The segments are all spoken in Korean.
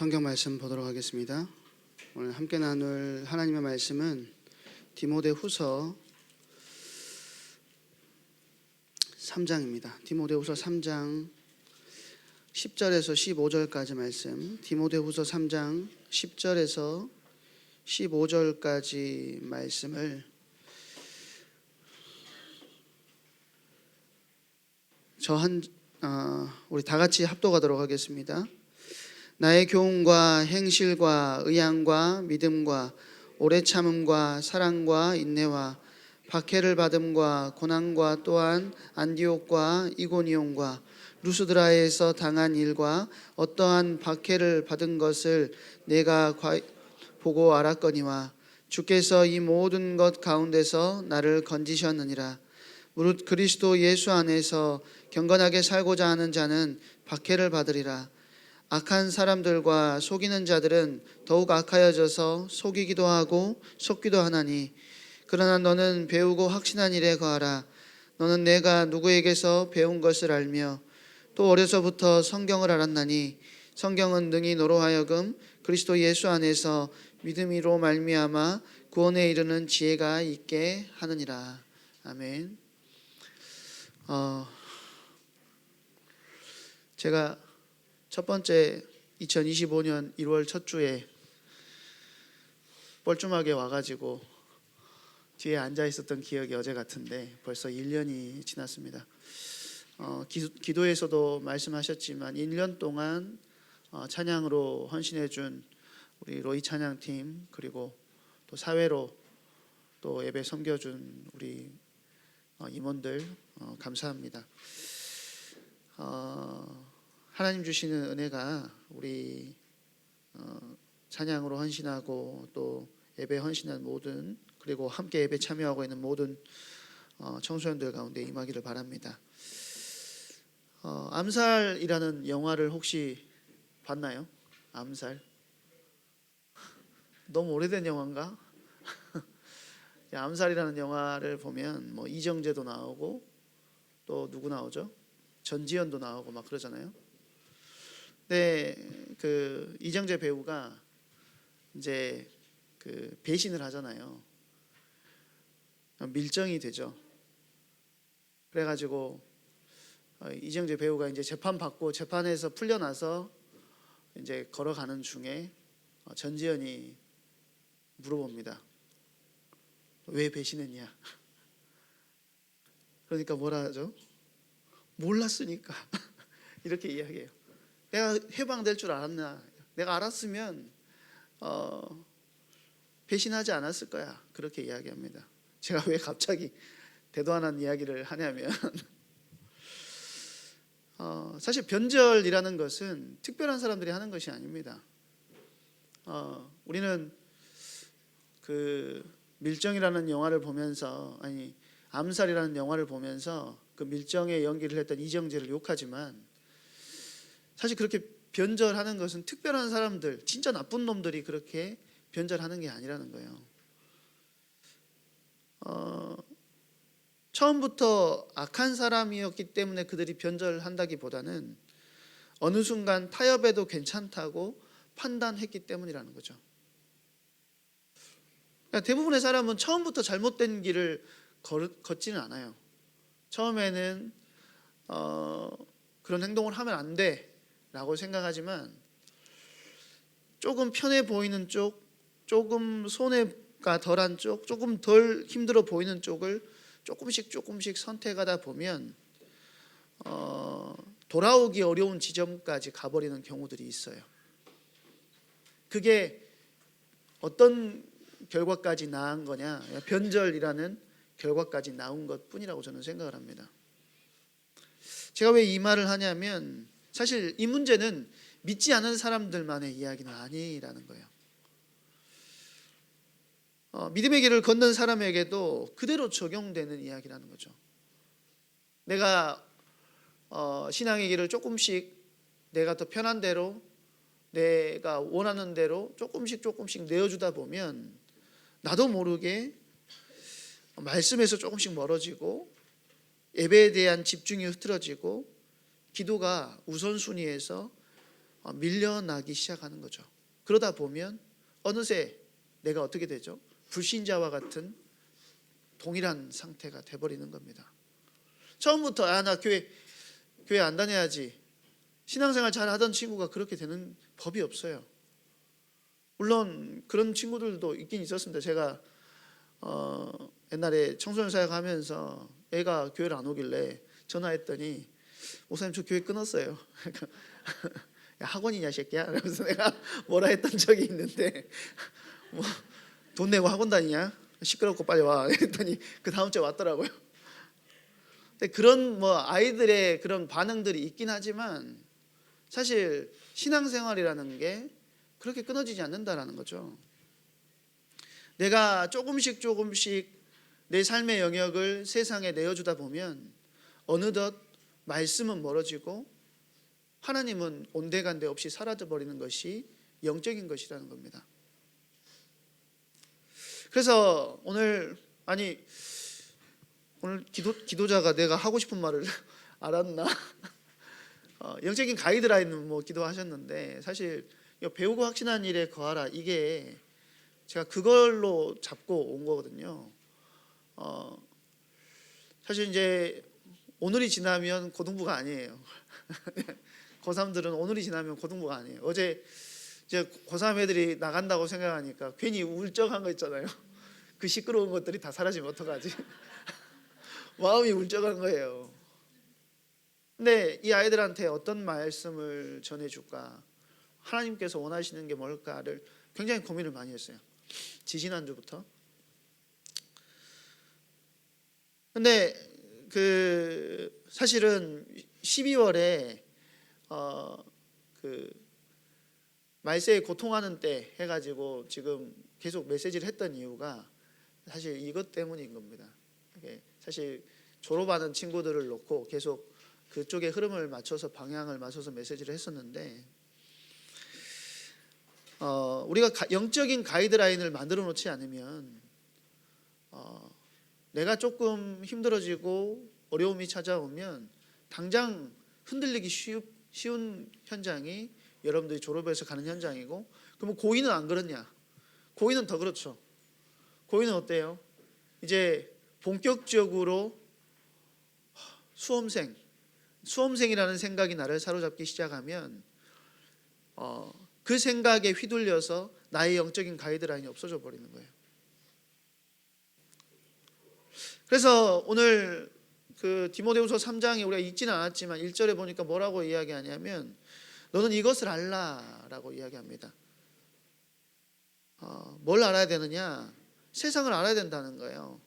성경 말씀 보도록 하겠습니다. 오늘 함께 나눌 하나님의 말씀은 디모데후서 3장입니다. 디모데후서 3장 10절에서 15절까지 말씀. 디모데후서 3장 10절에서 15절까지 말씀을 우리 다 같이 합독하도록 하겠습니다. 나의 교훈과 행실과 의향과 믿음과 오래 참음과 사랑과 인내와 박해를 받음과 고난과 또한 안디옥과 이고니온과 루스드라에서 당한 일과 어떠한 박해를 받은 것을 내가 보고 알았거니와 주께서 이 모든 것 가운데서 나를 건지셨느니라. 무릇 그리스도 예수 안에서 경건하게 살고자 하는 자는 박해를 받으리라. 악한 사람들과 속이는 자들은 더욱 악하여져서 속이기도 하고 속기도 하나니, 그러나 너는 배우고 확신한 일에 거하라. 너는 내가 누구에게서 배운 것을 알며 또 어려서부터 성경을 알았나니, 성경은 능히 너로 하여금 그리스도 예수 안에서 믿음으로 말미암아 구원에 이르는 지혜가 있게 하느니라. 아멘. 제가 첫 번째 2025년 1월 첫 주에 뻘쭘하게 와가지고 뒤에 앉아 있었던 기억이 어제 같은데 벌써 1년이 지났습니다. 기도에서도 말씀하셨지만 1년 동안 찬양으로 헌신해 준 우리 로이 찬양팀, 그리고 또 사회로 또 예배 섬겨준 우리 임원들 감사합니다. 하나님 주시는 은혜가 우리 찬양으로 헌신하고 또 예배 헌신한 모든, 그리고 함께 예배 참여하고 있는 모든 청소년들 가운데 임하기를 바랍니다. 암살이라는 영화를 혹시 봤나요? 암살? 너무 오래된 영화인가? 암살이라는 영화를 보면 뭐 이정재도 나오고 또 누구 나오죠? 전지현도 나오고 막 그러잖아요. 근데 그 이정재 배우가 이제 그 배신을 하잖아요. 밀정이 되죠. 그래가지고 이정재 배우가 이제 재판 받고 재판에서 풀려나서 이제 걸어가는 중에 전지현이 물어봅니다. 왜 배신했냐? 그러니까 뭐라 하죠? 몰랐으니까. 이렇게 이야기해요. 내가 해방될 줄 알았나? 내가 알았으면 배신하지 않았을 거야. 그렇게 이야기합니다. 제가 왜 갑자기 대도하는 이야기를 하냐면 사실 변절이라는 것은 특별한 사람들이 하는 것이 아닙니다. 우리는 그 밀정이라는 영화를 보면서, 아니 암살이라는 영화를 보면서 그 밀정의 연기를 했던 이정재를 욕하지만, 사실 그렇게 변절하는 것은 특별한 사람들, 진짜 나쁜 놈들이 그렇게 변절하는 게 아니라는 거예요. 처음부터 악한 사람이었기 때문에 그들이 변절한다기보다는 어느 순간 타협해도 괜찮다고 판단했기 때문이라는 거죠. 그러니까 대부분의 사람은 처음부터 잘못된 길을 걷지는 않아요. 처음에는 그런 행동을 하면 안 돼 라고 생각하지만, 조금 편해 보이는 쪽, 조금 손해가 덜한 쪽, 조금 덜 힘들어 보이는 쪽을 조금씩 선택하다 보면 돌아오기 어려운 지점까지 가버리는 경우들이 있어요. 그게 어떤 결과까지 나은 거냐? 변절이라는 결과까지 나온 것뿐이라고 저는 생각을 합니다. 제가 왜 이 말을 하냐면, 사실 이 문제는 믿지 않은 사람들만의 이야기는 아니라는 거예요. 믿음의 길을 걷는 사람에게도 그대로 적용되는 이야기라는 거죠. 내가 신앙의 길을 조금씩 내가 더 편한 대로, 내가 원하는 대로 조금씩 내어주다 보면 나도 모르게 말씀에서 조금씩 멀어지고, 예배에 대한 집중이 흐트러지고, 기도가 우선순위에서 밀려나기 시작하는 거죠. 그러다 보면 어느새 내가 어떻게 되죠? 불신자와 같은 동일한 상태가 돼버리는 겁니다. 처음부터 나 교회 안 다녀야지, 신앙생활 잘 하던 친구가 그렇게 되는 법이 없어요. 물론 그런 친구들도 있긴 있었습니다. 제가 옛날에 청소년 사역하면서 애가 교회를 안 오길래 전화했더니 목사님 저 교회 끊었어요. 야, 학원이냐 새끼야? 그래서 내가 뭐라 했던 적이 있는데 뭐 돈 내고 학원 다니냐? 시끄럽고 빨리 와. 했더니 그 다음 주에 왔더라고요. 근데 그런 아이들의 그런 반응들이 있긴 하지만 사실 신앙생활이라는 게 그렇게 끊어지지 않는다라는 거죠. 내가 조금씩 내 삶의 영역을 세상에 내어주다 보면 어느덧 말씀은 멀어지고 하나님은 온데간데 없이 사라져 버리는 것이 영적인 것이라는 겁니다. 그래서 오늘 기도자가 내가 하고 싶은 말을 알았나? 영적인 가이드라인은 기도하셨는데 사실 배우고 확신한 일에 거하라, 이게 제가 그걸로 잡고 온 거거든요. 사실 이제 오늘이 지나면 고등부가 아니에요. 고3들은 오늘이 지나면 고등부가 아니에요. 어제 이제 고3 애들이 나간다고 생각하니까 괜히 울적한 거 있잖아요. 그 시끄러운 것들이 다 사라지면 어떡하지? 마음이 울적한 거예요. 근데 이 아이들한테 어떤 말씀을 전해줄까, 하나님께서 원하시는 게 뭘까를 굉장히 고민을 많이 했어요. 지지난주부터. 근데 사실은 12월에 말세에 고통하는 때 해가지고 지금 계속 메시지를 했던 이유가 사실 이것 때문인 겁니다. 사실 졸업하는 친구들을 놓고 계속 그쪽의 흐름을 맞춰서 방향을 맞춰서 메시지를 했었는데 우리가 영적인 가이드라인을 만들어 놓지 않으면 내가 조금 힘들어지고 어려움이 찾아오면 당장 흔들리기 쉬운 현장이 여러분들이 졸업해서 가는 현장이고, 그러면 고2는 안 그렇냐? 고2는 더 그렇죠. 고2는 어때요? 이제 본격적으로 수험생이라는 생각이 나를 사로잡기 시작하면 그 생각에 휘둘려서 나의 영적인 가이드라인이 없어져 버리는 거예요. 그래서 오늘 디모데후서 3장에 우리가 읽지는 않았지만 1절에 보니까 뭐라고 이야기하냐면 너는 이것을 알라라고 이야기합니다. 뭘 알아야 되느냐? 세상을 알아야 된다는 거예요.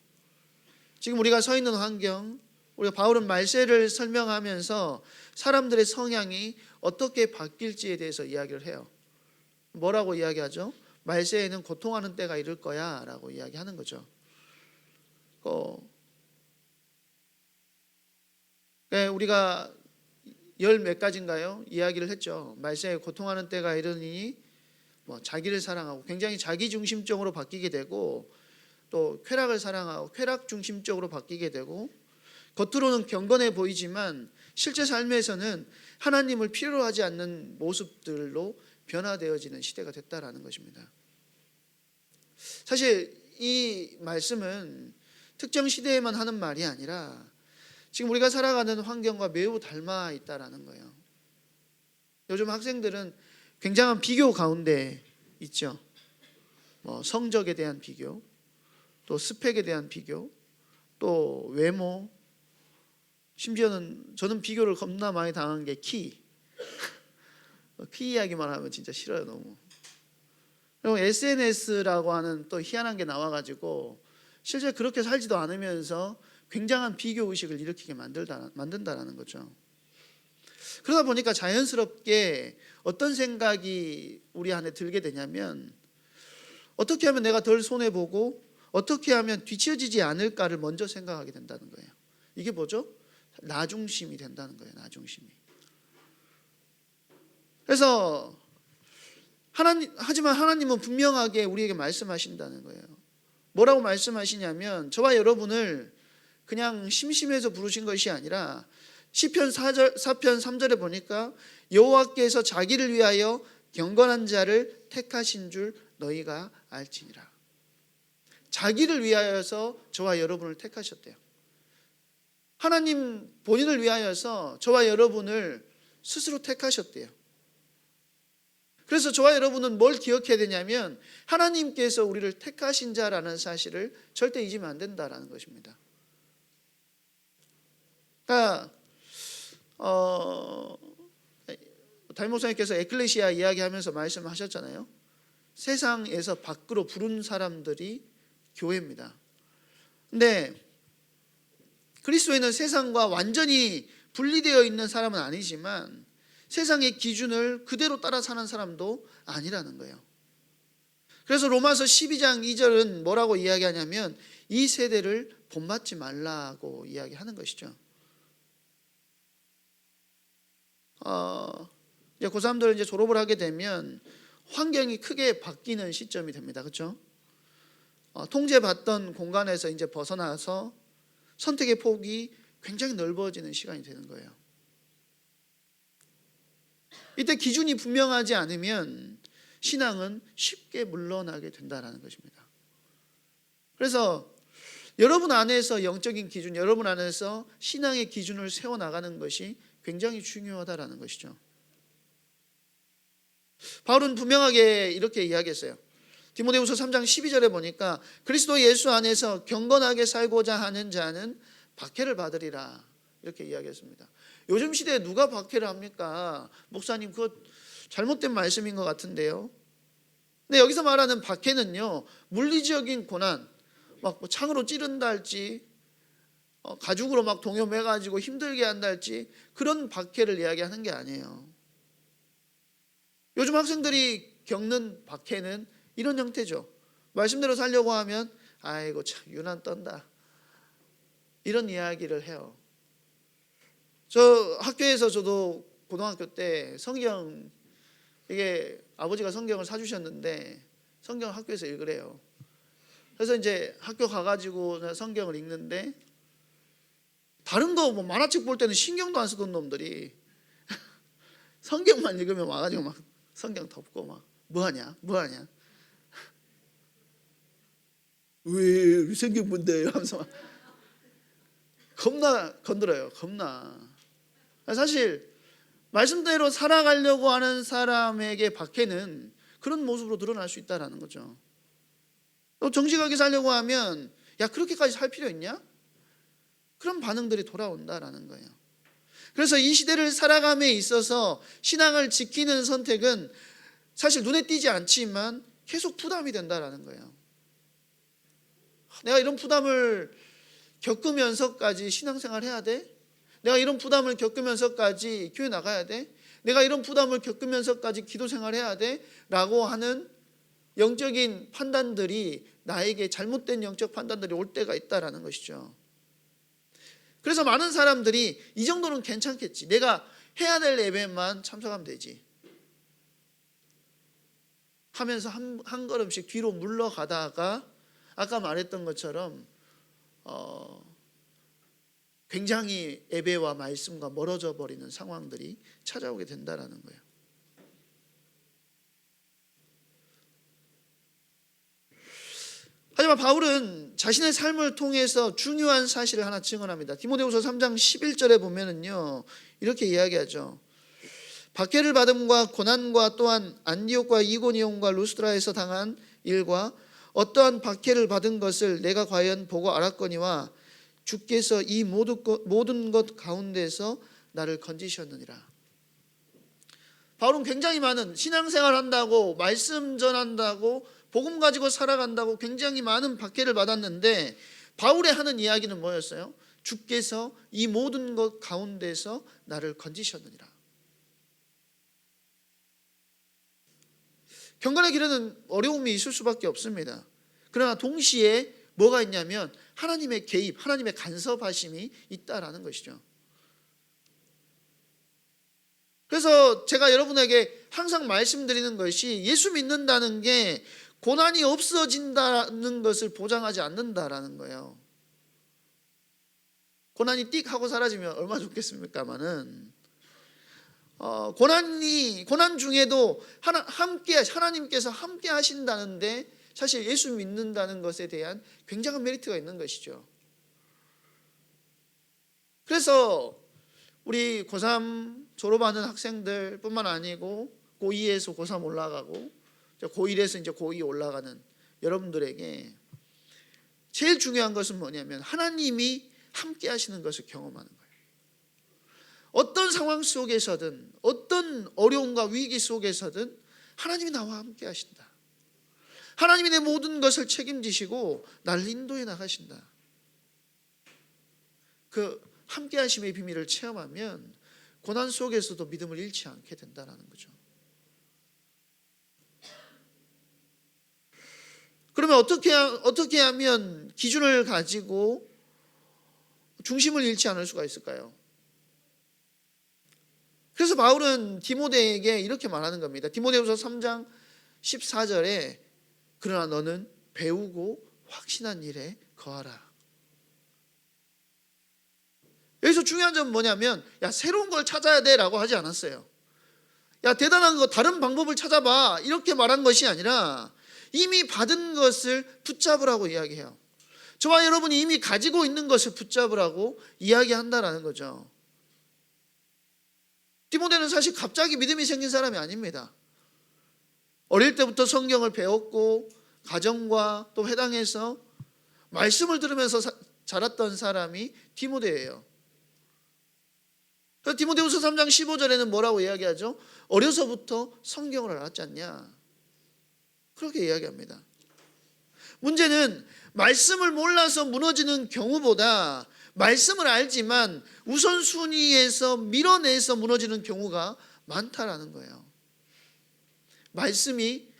지금 우리가 서 있는 환경, 우리가 바울은 말세를 설명하면서 사람들의 성향이 어떻게 바뀔지에 대해서 이야기를 해요. 뭐라고 이야기하죠? 말세에는 고통하는 때가 이를 거야 라고 이야기하는 거죠. 우리가 열 몇 가지인가요? 이야기를 했죠. 말세에 고통하는 때가 이르니 자기를 사랑하고 굉장히 자기중심적으로 바뀌게 되고, 또 쾌락을 사랑하고 쾌락 중심적으로 바뀌게 되고, 겉으로는 경건해 보이지만 실제 삶에서는 하나님을 필요로 하지 않는 모습들로 변화되어지는 시대가 됐다라는 것입니다. 사실 이 말씀은 특정 시대에만 하는 말이 아니라 지금 우리가 살아가는 환경과 매우 닮아 있다라는 거예요. 요즘 학생들은 굉장한 비교 가운데 있죠. 성적에 대한 비교, 또 스펙에 대한 비교, 또 외모, 심지어는 저는 비교를 겁나 많이 당한 게 키 이야기만 하면 진짜 싫어요, 너무. 그리고 SNS라고 하는 또 희한한 게 나와가지고 실제 그렇게 살지도 않으면서 굉장한 비교 의식을 일으키게 만든다라는 거죠. 그러다 보니까 자연스럽게 어떤 생각이 우리 안에 들게 되냐면 어떻게 하면 내가 덜 손해보고 어떻게 하면 뒤처지지 않을까를 먼저 생각하게 된다는 거예요. 이게 뭐죠? 나중심이 된다는 거예요. 나중심이. 그래서 하지만 하나님은 분명하게 우리에게 말씀하신다는 거예요. 뭐라고 말씀하시냐면 저와 여러분을 그냥 심심해서 부르신 것이 아니라 시편 4편 3절에 보니까 여호와께서 자기를 위하여 경건한 자를 택하신 줄 너희가 알지니라. 자기를 위하여서 저와 여러분을 택하셨대요. 하나님 본인을 위하여서 저와 여러분을 스스로 택하셨대요. 그래서 저와 여러분은 뭘 기억해야 되냐면 하나님께서 우리를 택하신 자라는 사실을 절대 잊으면 안 된다라는 것입니다. 그러니까 담임 목사님께서 에클레시아 이야기하면서 말씀하셨잖아요. 세상에서 밖으로 부른 사람들이 교회입니다. 근데 그리스도인은 세상과 완전히 분리되어 있는 사람은 아니지만 세상의 기준을 그대로 따라 사는 사람도 아니라는 거예요. 그래서 로마서 12장 2절은 뭐라고 이야기하냐면 이 세대를 본받지 말라고 이야기하는 것이죠. 이제 고3들 이제 졸업을 하게 되면 환경이 크게 바뀌는 시점이 됩니다. 그렇죠? 통제받던 공간에서 이제 벗어나서 선택의 폭이 굉장히 넓어지는 시간이 되는 거예요. 이때 기준이 분명하지 않으면 신앙은 쉽게 물러나게 된다는 것입니다. 그래서 여러분 안에서 영적인 기준, 여러분 안에서 신앙의 기준을 세워나가는 것이 굉장히 중요하다는 것이죠. 바울은 분명하게 이렇게 이야기했어요. 디모데후서 3장 12절에 보니까 그리스도 예수 안에서 경건하게 살고자 하는 자는 박해를 받으리라 이렇게 이야기했습니다. 요즘 시대에 누가 박해를 합니까? 목사님 그거 잘못된 말씀인 것 같은데요. 근데 여기서 말하는 박해는요, 물리적인 고난, 막 뭐 창으로 찌른다 할지 가죽으로 막 동여매가지고 힘들게 한다 할지 그런 박해를 이야기하는 게 아니에요. 요즘 학생들이 겪는 박해는 이런 형태죠. 말씀대로 살려고 하면 아이고 참 유난 떤다 이런 이야기를 해요. 저 학교에서 저도 고등학교 때 성경, 이게 아버지가 성경을 사주셨는데 성경을 학교에서 읽으래요. 그래서 이제 학교 가가지고 성경을 읽는데 다른 거 뭐 만화책 볼 때는 신경도 안 쓰던 놈들이 성경만 읽으면 와가지고 막 성경 덮고 막 뭐하냐 왜 성경 본대요 하면서 막 겁나 건드려요. 겁나. 사실 말씀대로 살아가려고 하는 사람에게 박해는 그런 모습으로 드러날 수 있다는 거죠. 또 정직하게 살려고 하면 야 그렇게까지 살 필요 있냐? 그런 반응들이 돌아온다라는 거예요. 그래서 이 시대를 살아감에 있어서 신앙을 지키는 선택은 사실 눈에 띄지 않지만 계속 부담이 된다라는 거예요. 내가 이런 부담을 겪으면서까지 신앙생활 해야 돼? 내가 이런 부담을 겪으면서까지 교회 나가야 돼? 내가 이런 부담을 겪으면서까지 기도생활 해야 돼? 라고 하는 영적인 판단들이 나에게 잘못된 영적 판단들이 올 때가 있다라는 것이죠. 그래서 많은 사람들이 이 정도는 괜찮겠지. 내가 해야 될 예배만 참석하면 되지. 하면서 한 걸음씩 뒤로 물러가다가 아까 말했던 것처럼 굉장히 예배와 말씀과 멀어져 버리는 상황들이 찾아오게 된다라는 거예요. 하지만 바울은 자신의 삶을 통해서 중요한 사실을 하나 증언합니다. 디모데후서 3장 11절에 보면은요 이렇게 이야기하죠. 박해를 받음과 고난과 또한 안디옥과 이고니온과 루스드라에서 당한 일과 어떠한 박해를 받은 것을 내가 과연 보고 알았거니와 주께서 이 모든 것 가운데서 나를 건지셨느니라. 바울은 굉장히 많은 신앙생활 한다고 말씀 전한다고 복음 가지고 살아간다고 굉장히 많은 박해를 받았는데 바울의 하는 이야기는 뭐였어요? 주께서 이 모든 것 가운데서 나를 건지셨느니라. 경건의 길에는 어려움이 있을 수밖에 없습니다. 그러나 동시에 뭐가 있냐면 하나님의 개입, 하나님의 간섭하심이 있다라는 것이죠. 그래서 제가 여러분에게 항상 말씀드리는 것이 예수 믿는다는 게 고난이 없어진다는 것을 보장하지 않는다라는 거예요. 고난이 띡 하고 사라지면 얼마나 좋겠습니까마는 고난 중에도 하나님께서 함께 하신다는데 사실 예수 믿는다는 것에 대한 굉장한 메리트가 있는 것이죠. 그래서 우리 고3 졸업하는 학생들 뿐만 아니고 고2에서 고3 올라가고 고1에서 이제 고2 올라가는 여러분들에게 제일 중요한 것은 뭐냐면 하나님이 함께 하시는 것을 경험하는 거예요. 어떤 상황 속에서든 어떤 어려움과 위기 속에서든 하나님이 나와 함께 하신다. 하나님이 내 모든 것을 책임지시고 나를 인도해 나가신다. 그 함께 하심의 비밀을 체험하면 고난 속에서도 믿음을 잃지 않게 된다는 거죠. 그러면 어떻게 하면 기준을 가지고 중심을 잃지 않을 수가 있을까요? 그래서 바울은 디모데에게 이렇게 말하는 겁니다. 디모데후서 3장 14절에 그러나 너는 배우고 확신한 일에 거하라. 여기서 중요한 점은 뭐냐면 새로운 걸 찾아야 돼 라고 하지 않았어요. 대단한 거 다른 방법을 찾아봐 이렇게 말한 것이 아니라 이미 받은 것을 붙잡으라고 이야기해요. 저와 여러분이 이미 가지고 있는 것을 붙잡으라고 이야기한다라는 거죠. 디모데는 사실 갑자기 믿음이 생긴 사람이 아닙니다. 어릴 때부터 성경을 배웠고 가정과 또 회당에서 말씀을 들으면서 자랐던 사람이 디모데예요. 그래서 디모데후서 3장 15절에는 뭐라고 이야기하죠? 어려서부터 성경을 알았지 않냐? 그렇게 이야기합니다. 문제는 말씀을 몰라서 무너지는 경우보다 말씀을 알지만 우선순위에서 밀어내서 무너지는 경우가 많다라는 거예요. 말씀이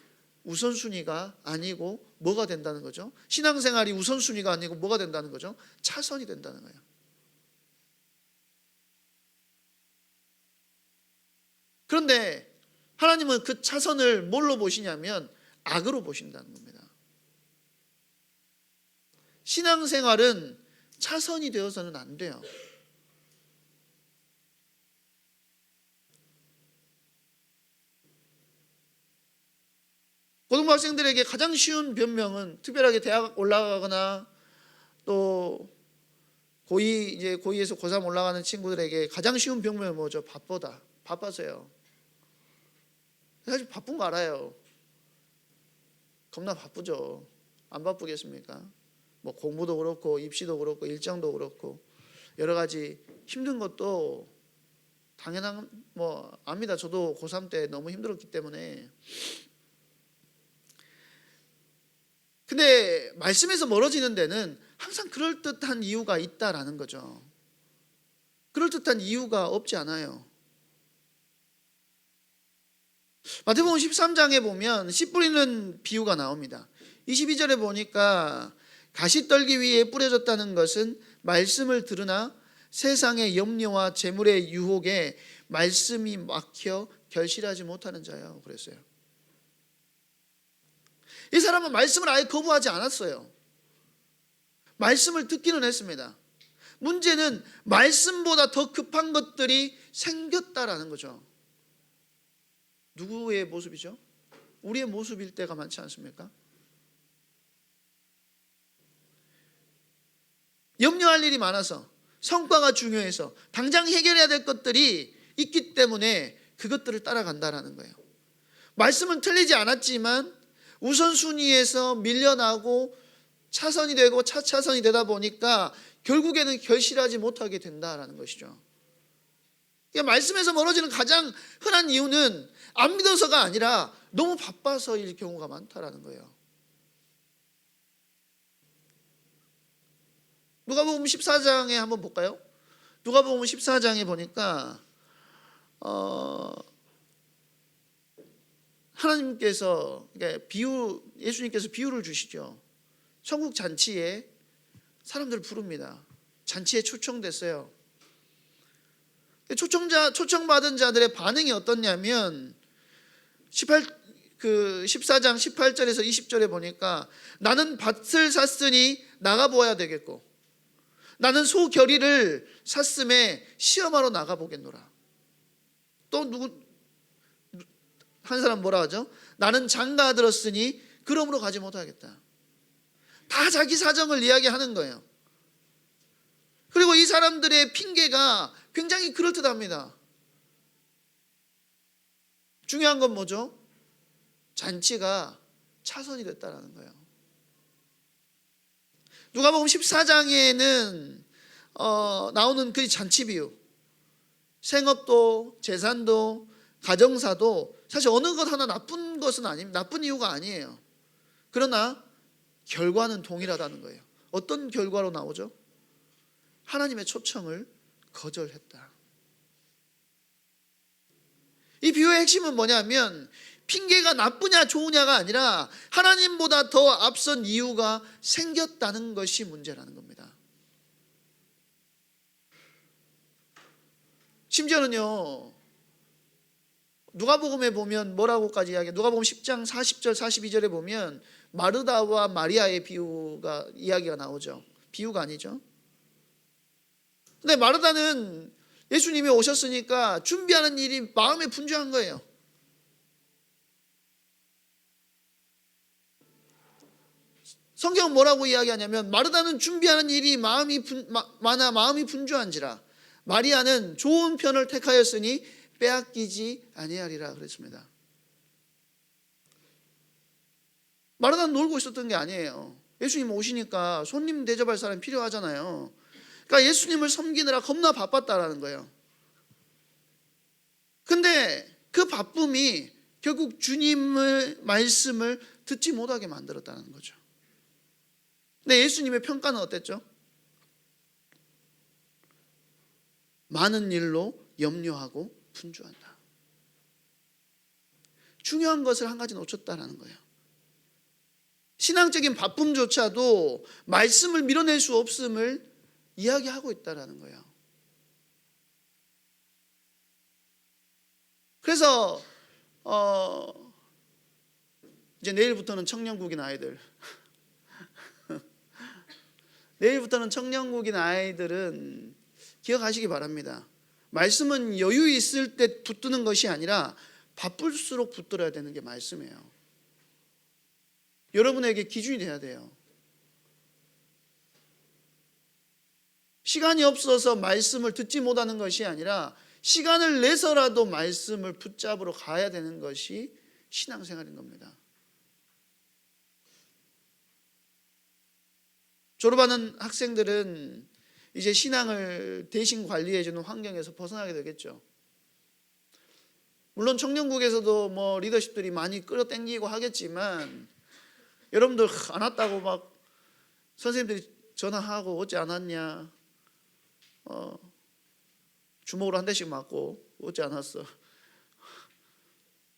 우선순위가 아니고 뭐가 된다는 거죠? 신앙생활이 우선순위가 아니고 뭐가 된다는 거죠? 차선이 된다는 거예요. 그런데 하나님은 그 차선을 뭘로 보시냐면 악으로 보신다는 겁니다. 신앙생활은 차선이 되어서는 안 돼요. 고등학생들에게 가장 쉬운 변명은 특별하게 대학 올라가거나 또 고2에서 고3 올라가는 친구들에게 가장 쉬운 변명은 뭐죠? 바빠서요. 사실 바쁜 거 알아요. 겁나 바쁘죠. 안 바쁘겠습니까? 뭐 공부도 그렇고 입시도 그렇고 일정도 그렇고 여러 가지 힘든 것도 당연한 압니다. 저도 고3 때 너무 힘들었기 때문에. 근데 말씀에서 멀어지는 데는 항상 그럴듯한 이유가 있다라는 거죠. 그럴듯한 이유가 없지 않아요. 마태복음 13장에 보면 씨 뿌리는 비유가 나옵니다. 22절에 보니까 가시떨기 위에 뿌려졌다는 것은 말씀을 들으나 세상의 염려와 재물의 유혹에 말씀이 막혀 결실하지 못하는 자요. 그랬어요. 이 사람은 말씀을 아예 거부하지 않았어요. 말씀을 듣기는 했습니다. 문제는 말씀보다 더 급한 것들이 생겼다라는 거죠. 누구의 모습이죠? 우리의 모습일 때가 많지 않습니까? 염려할 일이 많아서 성과가 중요해서 당장 해결해야 될 것들이 있기 때문에 그것들을 따라간다라는 거예요. 말씀은 틀리지 않았지만 우선순위에서 밀려나고 차선이 되고 차차선이 되다 보니까 결국에는 결실하지 못하게 된다라는 것이죠. 그러니까 말씀에서 멀어지는 가장 흔한 이유는 안 믿어서가 아니라 너무 바빠서일 경우가 많다라는 거예요. 누가복음 14장에 한번 볼까요? 누가복음 14장에 보니까 하나님께서 예수님께서 비유를 주시죠. 천국 잔치에 사람들을 부릅니다. 잔치에 초청됐어요. 초청받은 자들의 반응이 어떻냐면 14장 18절에서 20절에 보니까 나는 밭을 샀으니 나가보아야 되겠고 나는 소 겨리를 샀음에 시험하러 나가보겠노라. 또 한 사람 뭐라 하죠? 나는 장가 들었으니 그러므로 가지 못하겠다. 다 자기 사정을 이야기하는 거예요. 그리고 이 사람들의 핑계가 굉장히 그럴듯합니다. 중요한 건 뭐죠? 잔치가 차선이 됐다는 거예요. 누가복음 14장에는 나오는 그 잔치 비유, 생업도 재산도 가정사도 사실 어느 것 하나 나쁜 것은 아닙니다. 나쁜 이유가 아니에요. 그러나 결과는 동일하다는 거예요. 어떤 결과로 나오죠? 하나님의 초청을 거절했다. 이 비유의 핵심은 뭐냐면 핑계가 나쁘냐 좋으냐가 아니라 하나님보다 더 앞선 이유가 생겼다는 것이 문제라는 겁니다. 심지어는요, 누가복음에 보면 뭐라고까지 이야기해요? 누가복음 10장 40절 42절에 보면 마르다와 마리아의 이야기가 나오죠. 비유가 아니죠. 근데 마르다는 예수님이 오셨으니까 준비하는 일이 마음에 분주한 거예요. 성경은 뭐라고 이야기하냐면 마르다는 준비하는 일이 마음이 분주한지라 마리아는 좋은 편을 택하였으니 빼앗기지 아니하리라 그랬습니다. 마르다는 놀고 있었던 게 아니에요. 예수님 오시니까 손님 대접할 사람이 필요하잖아요. 그러니까 예수님을 섬기느라 겁나 바빴다라는 거예요. 근데 그 바쁨이 결국 주님의 말씀을 듣지 못하게 만들었다는 거죠. 근데 예수님의 평가는 어땠죠? 많은 일로 염려하고 분주한다. 중요한 것을 한 가지 놓쳤다라는 거예요. 신앙적인 바쁨조차도 말씀을 밀어낼 수 없음을 이야기하고 있다라는 거예요. 그래서 이제 내일부터는 청년국인 아이들 내일부터는 청년국인 아이들은 기억하시기 바랍니다. 말씀은 여유 있을 때 붙드는 것이 아니라 바쁠수록 붙들어야 되는 게 말씀이에요. 여러분에게 기준이 돼야 돼요. 시간이 없어서 말씀을 듣지 못하는 것이 아니라 시간을 내서라도 말씀을 붙잡으러 가야 되는 것이 신앙생활인 겁니다. 졸업하는 학생들은 이제 신앙을 대신 관리해주는 환경에서 벗어나게 되겠죠. 물론 청년국에서도 뭐 리더십들이 많이 끌어당기고 하겠지만 여러분들 안 왔다고 막 선생님들이 전화하고 어찌 안 왔냐, 주먹으로 한 대씩 맞고 어찌 안 왔어.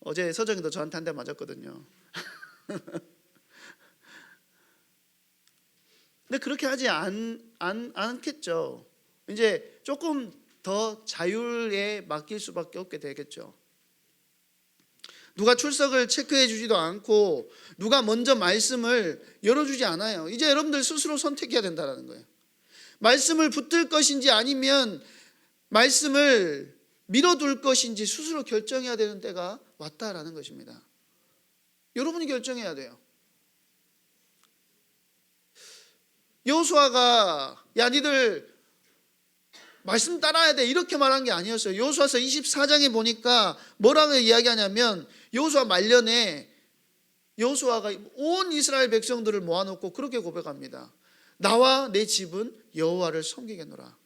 어제 서정이도 저한테 한 대 맞았거든요. 근데 그렇게 하지 않겠죠. 이제 조금 더 자율에 맡길 수밖에 없게 되겠죠. 누가 출석을 체크해 주지도 않고 누가 먼저 말씀을 열어주지 않아요. 이제 여러분들 스스로 선택해야 된다는 거예요. 말씀을 붙들 것인지 아니면 말씀을 밀어둘 것인지 스스로 결정해야 되는 때가 왔다라는 것입니다. 여러분이 결정해야 돼요. 여호수아가 야 니들 말씀 따라야 돼 이렇게 말한 게 아니었어요. 여호수아서 24장에 보니까 뭐라고 이야기하냐면 여호수아 말년에 여호수아가 온 이스라엘 백성들을 모아놓고 그렇게 고백합니다. 나와 내 집은 여호와를 섬기겠노라.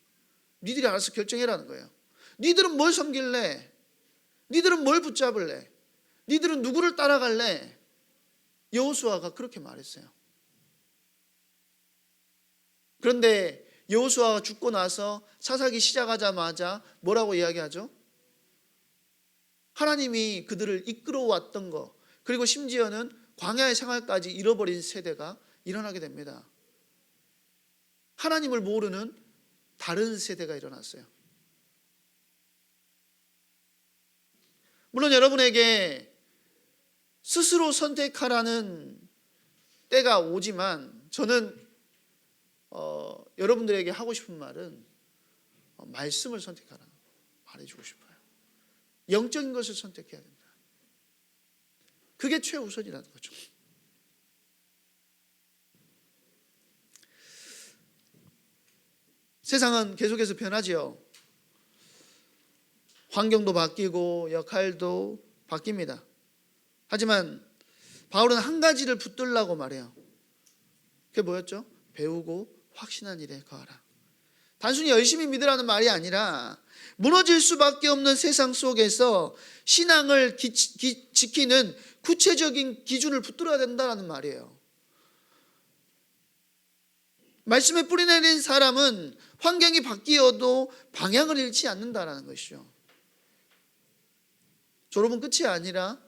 니들이 알아서 결정해라는 거예요. 니들은 뭘 섬길래? 니들은 뭘 붙잡을래? 니들은 누구를 따라갈래? 여호수아가 그렇게 말했어요. 그런데 여호수아가 죽고 나서 사사기 시작하자마자 뭐라고 이야기하죠? 하나님이 그들을 이끌어왔던 것, 그리고 심지어는 광야의 생활까지 잃어버린 세대가 일어나게 됩니다. 하나님을 모르는 다른 세대가 일어났어요. 물론 여러분에게 스스로 선택하라는 때가 오지만 저는 여러분들에게 하고 싶은 말은 말씀을 선택하라 말해주고 싶어요. 영적인 것을 선택해야 된다. 그게 최우선이라는 거죠. 세상은 계속해서 변하지요. 환경도 바뀌고 역할도 바뀝니다. 하지만 바울은 한 가지를 붙들라고 말해요. 그게 뭐였죠? 배우고 확신한 일에 거하라. 단순히 열심히 믿으라는 말이 아니라 무너질 수밖에 없는 세상 속에서 신앙을 지키는 구체적인 기준을 붙들어야 된다는 말이에요. 말씀에 뿌리내린 사람은 환경이 바뀌어도 방향을 잃지 않는다라는 것이죠. 졸업은 끝이 아니라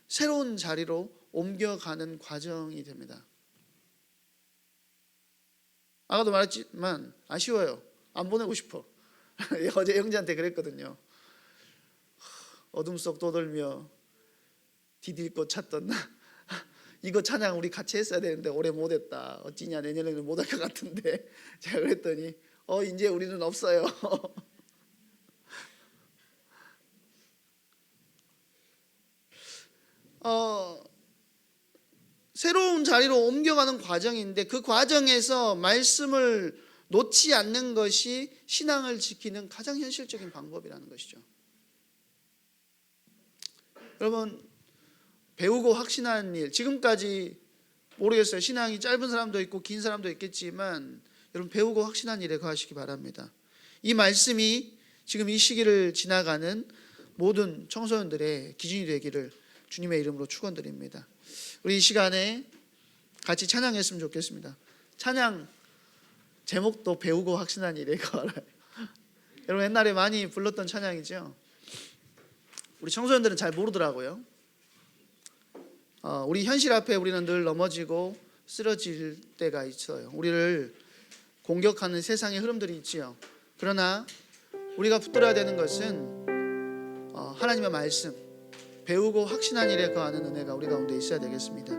새로운 자리로 옮겨가는 과정이 됩니다. 아까도 말했지만 아쉬워요. 안 보내고 싶어. 어제 형제한테 그랬거든요. 어둠 속 떠돌며 디딜 것 찾던 나. 이거 찬양 우리 같이 했어야 되는데 올해 못했다. 어찌냐 내년에는 못할 것 같은데. 제가 그랬더니 이제 우리는 없어요. 새로운 자리로 옮겨가는 과정인데 그 과정에서 말씀을 놓지 않는 것이 신앙을 지키는 가장 현실적인 방법이라는 것이죠. 여러분, 배우고 확신하는 일, 지금까지 모르겠어요. 신앙이 짧은 사람도 있고 긴 사람도 있겠지만 여러분 배우고 확신한 일에 거하시기 바랍니다. 이 말씀이 지금 이 시기를 지나가는 모든 청소년들의 기준이 되기를 주님의 이름으로 축원드립니다. 우리 이 시간에 같이 찬양했으면 좋겠습니다. 찬양 제목도 배우고 확신한 일에 거하라. 여러분 옛날에 많이 불렀던 찬양이죠. 우리 청소년들은 잘 모르더라고요. 우리 현실 앞에 우리는 늘 넘어지고 쓰러질 때가 있어요. 우리를 공격하는 세상의 흐름들이 있지요. 그러나 우리가 붙들어야 되는 것은 하나님의 말씀, 배우고 확신한 일에 거하는 은혜가 우리 가운데 있어야 되겠습니다.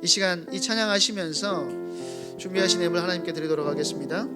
이 시간 이 찬양하시면서 준비하신 예물 하나님께 드리도록 하겠습니다.